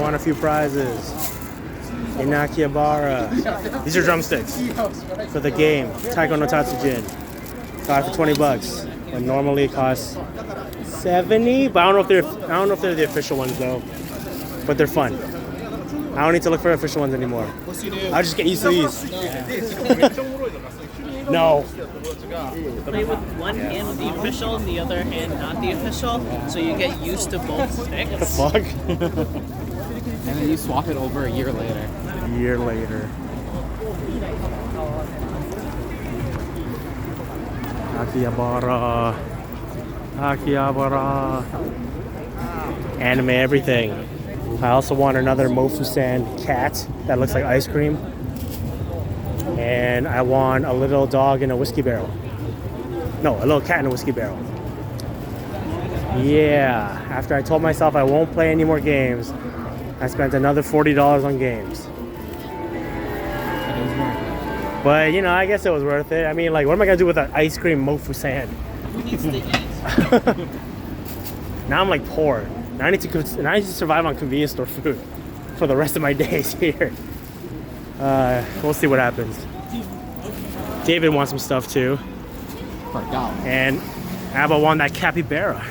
won a few prizes. In Akihabara. These are drumsticks for the game. Taiko no Tatsujin. Got it for $20. But normally it costs 70. But I don't know if they're the official ones though. But they're fun. I don't need to look for official ones anymore. I'll just get used to these. No. Play with one hand with the official and the other hand not the official, so you get used to both sticks. What the fuck? And then you swap it over a year later. A year later. Akihabara. Akihabara. Anime everything. I also want another Mofusan cat that looks like ice cream. And I want a little dog in a whiskey barrel. No, a little cat in a whiskey barrel. Yeah, after I told myself I won't play any more games, I spent another $40 on games. But, you know, I guess it was worth it. I mean, like, what am I going to do with an ice cream Mofusan? Who needs to eat? Now I'm, like, poor. Now I need to survive on convenience store food for the rest of my days here. We'll see what happens. David wants some stuff too. And Abba won that capybara.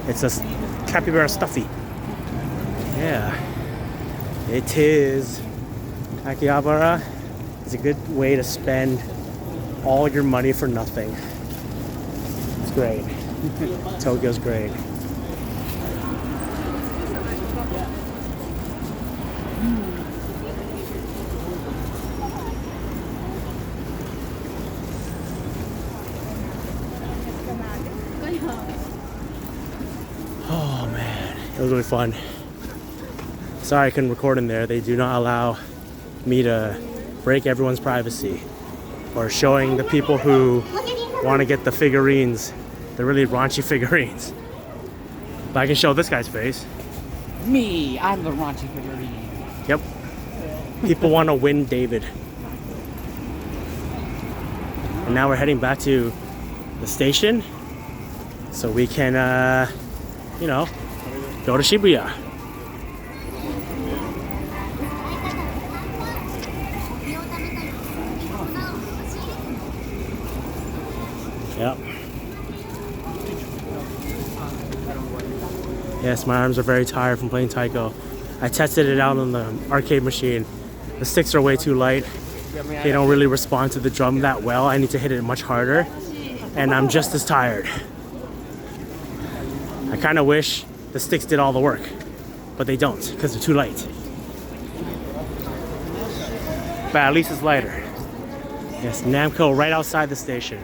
It's a capybara stuffy. Yeah. It is. Akihabara is a good way to spend all your money for nothing. It's great. Tokyo's great. Oh man, it was really fun. Sorry I couldn't record in there. They do not allow me to break everyone's privacy or showing the people who want to get the figurines, the really raunchy figurines. But I can show this guy's face. Me, I'm the raunchy figurine. Yep. People want to win David. And now we're heading back to the station so we can, you know, go to Shibuya. Yep. Yes, my arms are very tired from playing Taiko. I tested it out on the arcade machine. The sticks are way too light. They don't really respond to the drum that well. I need to hit it much harder. And I'm just as tired. I kind of wish the sticks did all the work. But they don't, because they're too light. But at least it's lighter. Yes, Namco right outside the station.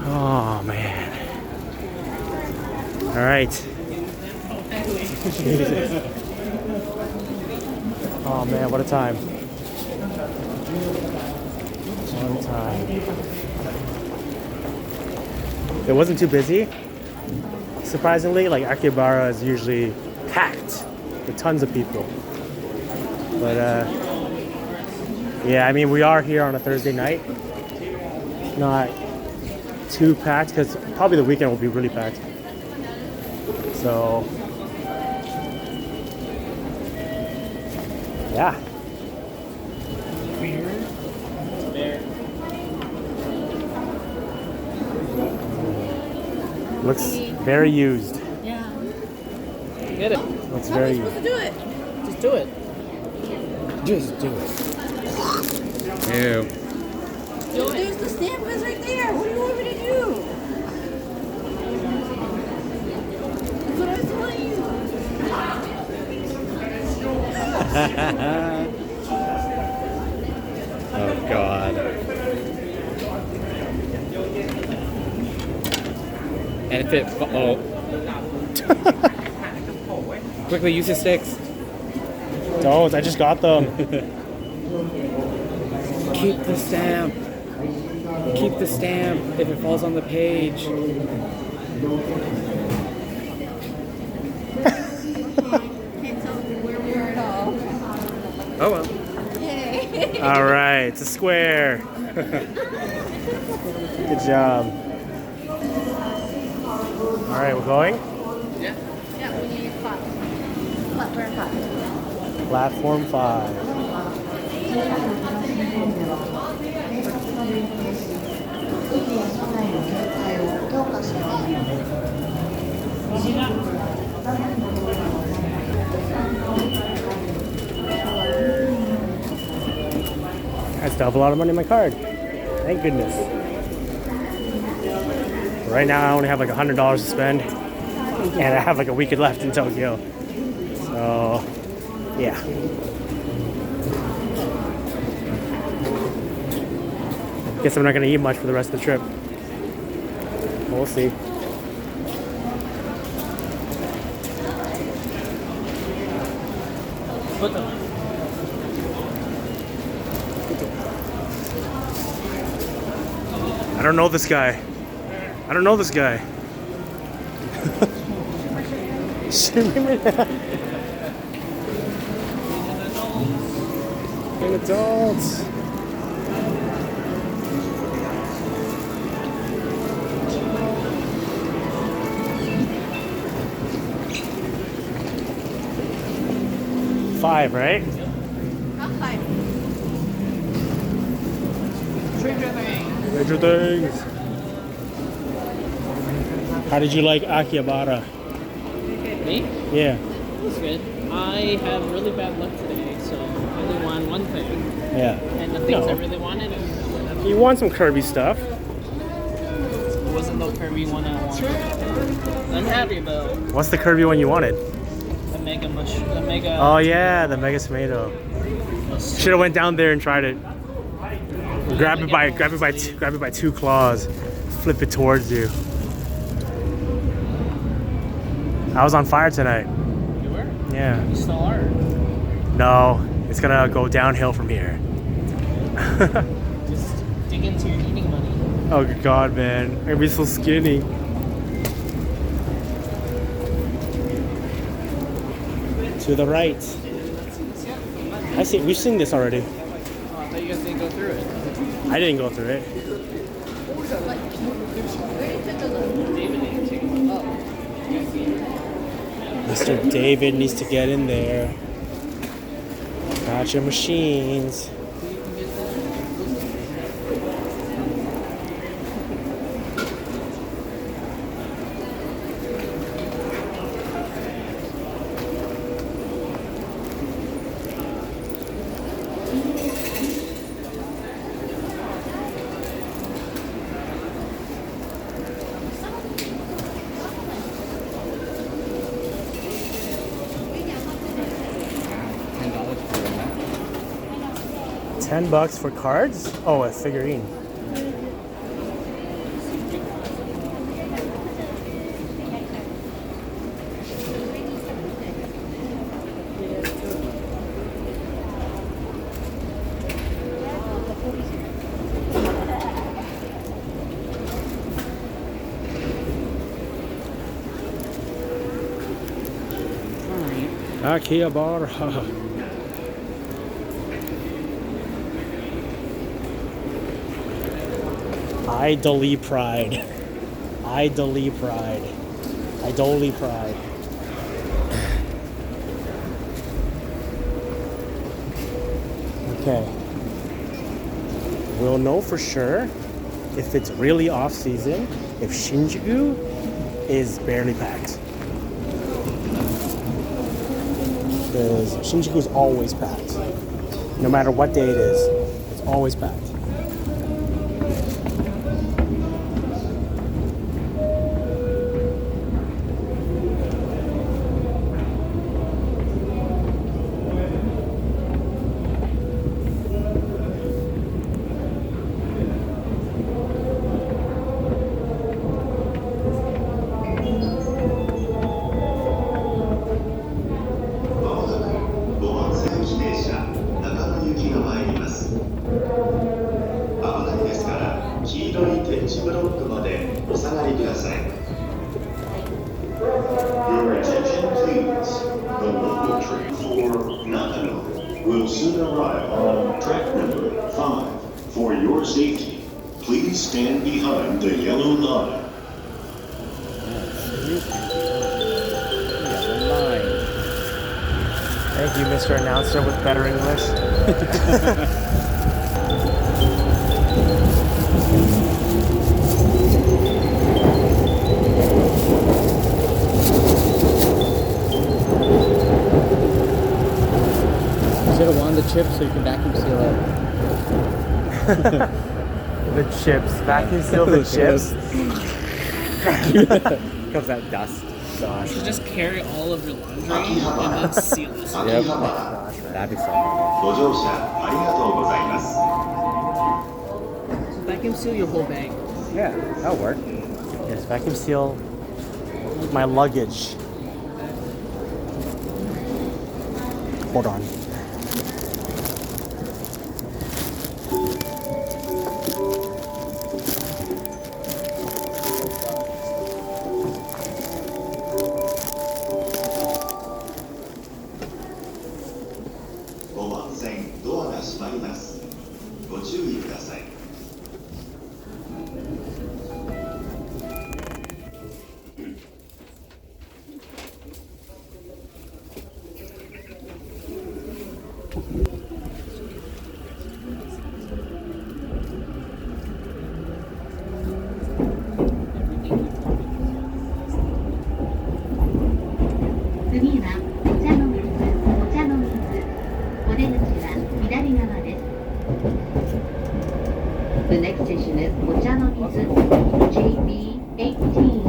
Oh man. All right. Oh man, what a time. What a time. It wasn't too busy. Surprisingly, like Akihabara is usually packed with tons of people. But yeah, I mean, we are here on a Thursday night. Not too packed because probably the weekend will be really packed. So yeah. Looks very used. Yeah. Get it. Looks very used. Do it. Just do it. Just do it. Ew. There's the stamp is right there. What do you want me to do? That's what I was telling you. Oh god. And if it quickly use the sticks. Don't, I just got them. Keep the stamp. Keep the stamp if it falls on the page. Can't tell where we are at all. Oh well. Yay. All right, it's a square. Good job. All right, we're going. Yeah. Yeah, we need 5. Platform 5. Platform 5. I still have a lot of money in my card. Thank goodness. Right now I only have like $100 to spend, and I have like a week left in Tokyo. So, yeah. Guess I'm not gonna eat much for the rest of the trip. We'll see. I don't know this guy. I don't know this guy. An adults. Five, right? Not 5. Stranger Things. How did you like Akihabara? Me? Yeah. It's good. I have really bad luck today, so I only won one thing. Yeah. And the things I really wanted, You want some Kirby stuff? it wasn't the Kirby one I wanted. I'm happy though. What's the Kirby one you wanted? The Mega Mushroom. The Mega. Oh yeah, the Mega Tomato. Should have went down there and tried it. Grab it by two claws. Flip it towards you. I was on fire tonight. You were? Yeah. You still are. No, it's gonna go downhill from here. Just dig into your eating money. Oh God, man, I'm gonna be so skinny. To the right. I see. We've seen this already. Oh, I thought you guys didn't go through it. I didn't go through it. David didn't take it. Oh. Mr. David needs to get in there. Gotcha machines. $10 for cards? Oh, a figurine. Akihabara. Idly pride. Idly pride. Idly pride. Okay. We'll know for sure if it's really off season, if Shinjuku is barely packed. Because Shinjuku is always packed. No matter what day it is, it's always packed. Your attention, please. The local train for Nagano will soon arrive on track safety, please stand behind the yellow line. Thank you, Mr. Announcer with better English. You should have won the chip so you can vacuum seal it. The chips. Vacuum seal the chips. Comes that dust. You should just carry all of your laundry and then seal it. Yep. That'd be fun. ご乗車ありがとうございます。 Vacuum seal your whole bag. Yeah, that'll work. Yes, vacuum seal my luggage. Hold on. The next station is Mochanomizu, JB18.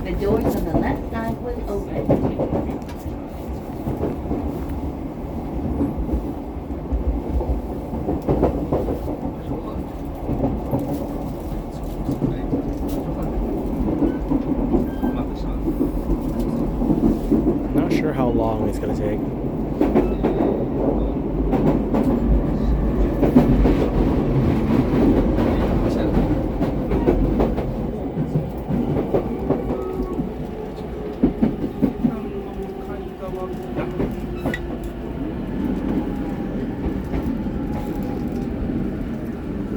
The doors on the left side will open. 'm not sure how long it's gonna take.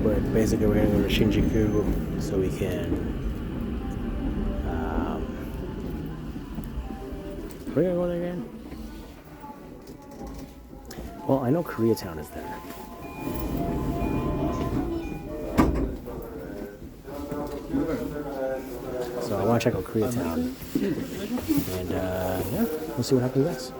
But basically, we're gonna go to Shinjuku so we can. Where are we gonna go there again? Well, I know Koreatown is there. So I want to check out Koreatown. And yeah, we'll see what happens next.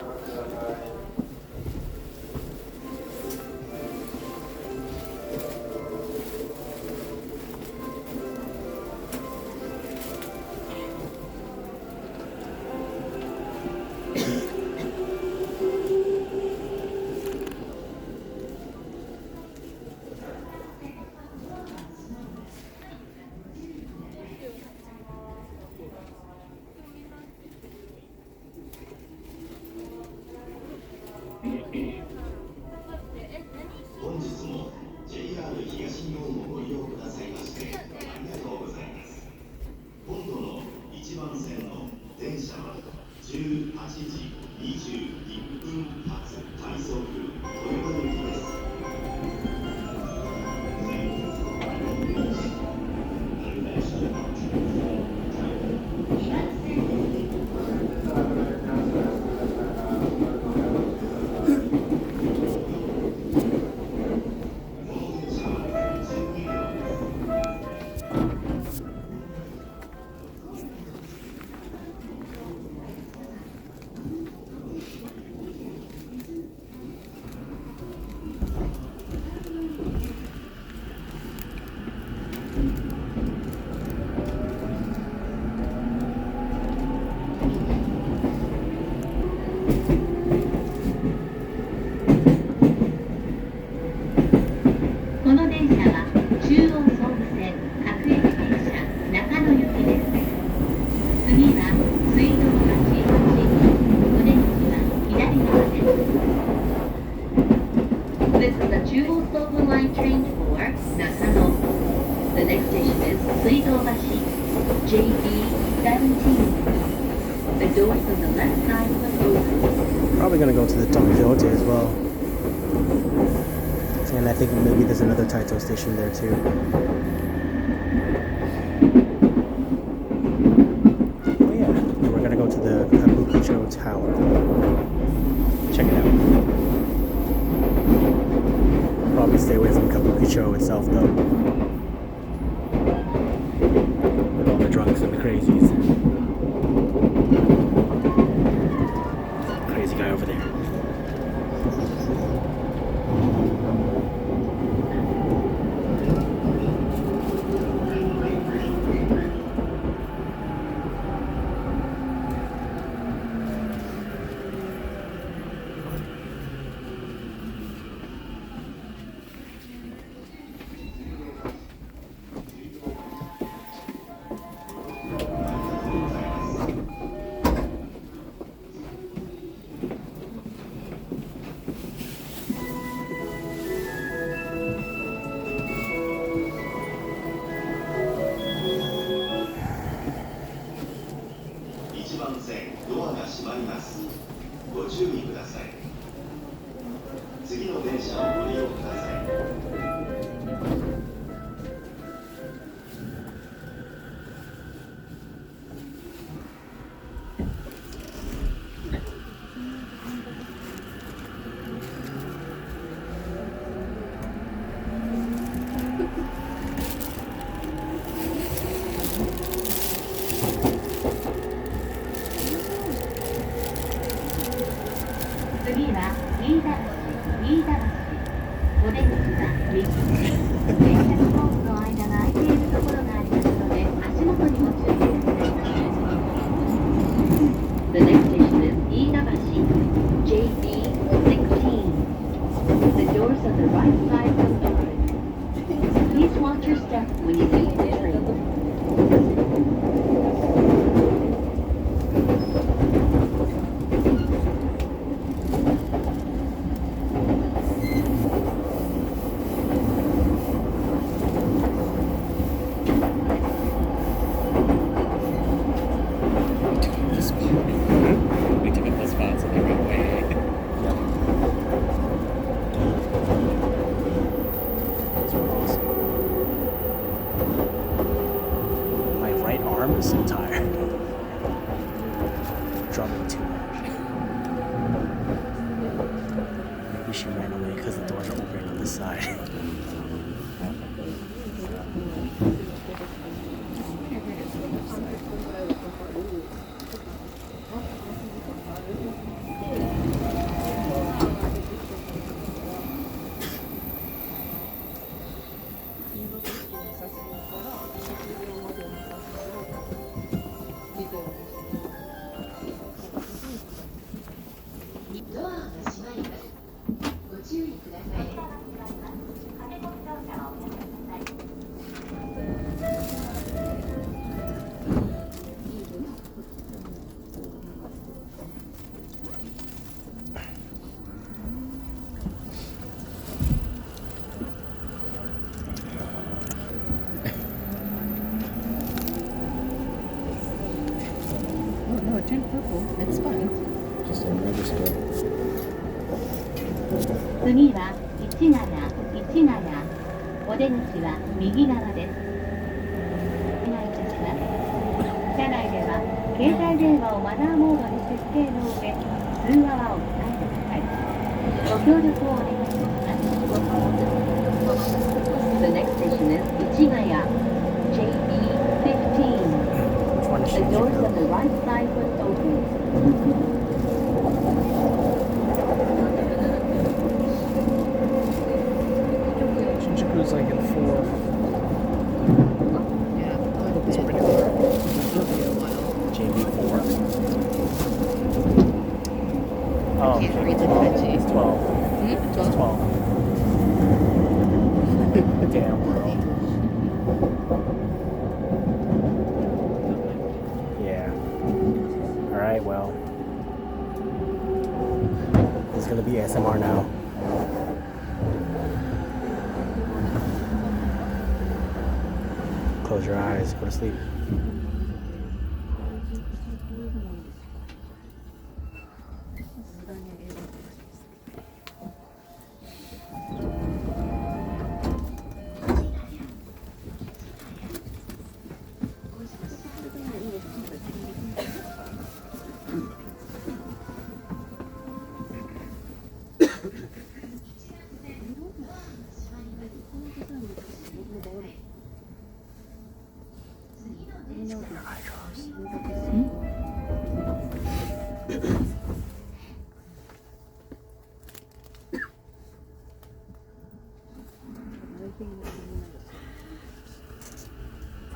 This is the Chuo Sobu Line train for Nakano. The next station is Suidobashi, JB17. The doors on the left side will open. Probably gonna go to the Don Quixote as well. And And I think maybe there's another Taito station there too. Oh yeah, and we're gonna go to the Kabukicho Tower. Check it out. Probably stay away from Kabukicho itself though. With all the drunks and the crazies. Crazy guy over there. The next station is Iidabashi, JB16. The doors on the right side will open. Please watch your step when you leave the train. We took a bus spot, so they went away. Those are awesome. My right arm is so tired. Drumming too much. Maybe she ran away because the doors are open on this side. No, it turned purple. It's fine. Just another store. 次は1717。お出口は右側です。お願いいたします。車内では携帯電話をマナーモードに設定の上、通話はお控えください。ご協力をお願いいたします。The next station is 市ヶ谷 JB15. Which one is she? The doors on the right side will open. Shinjuku's like in 4. Yeah, quite a It's bit. pretty far. It'll be a while. JB4. Oh, Can't okay. read the kanji. It's 12. Hmm? It's 12. Damn world. Yeah. Alright, well. This is gonna be ASMR now. Close your eyes, go to sleep. For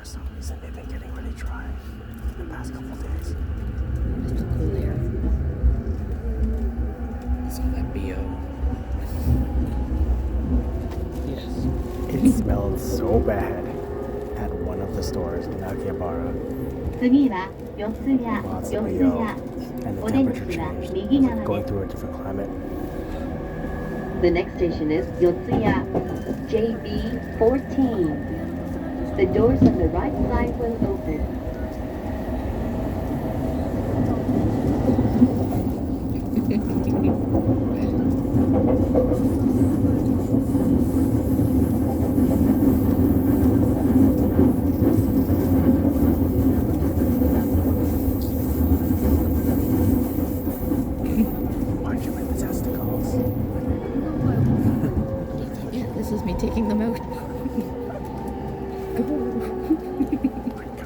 some reason, they've been getting really dry the past couple days. It's too cool there. It's all that BO. Yes. It smelled so bad at one of the stores in Akihabara. 次は四谷、 Lots 四 of 谷。 BO. And the お出 temperature 口は changed. 右 It was 側 like going です。 through a different climate. The next station is Yotsuya JB14. The doors on the right side will open. Why'd you bring the testicles? Yeah, this is me taking them out. Go. Oh my god.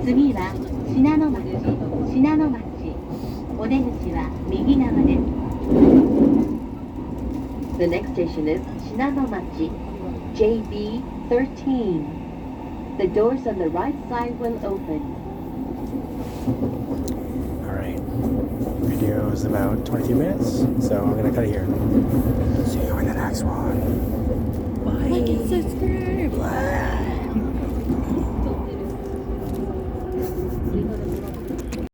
次は信濃町、信濃町。お出口は右側です。The next station is 信濃町 JB13. The doors on the right side will open. Alright. Video is about 22 minutes, so I'm gonna cut it here. See you in the next one. Like and subscribe.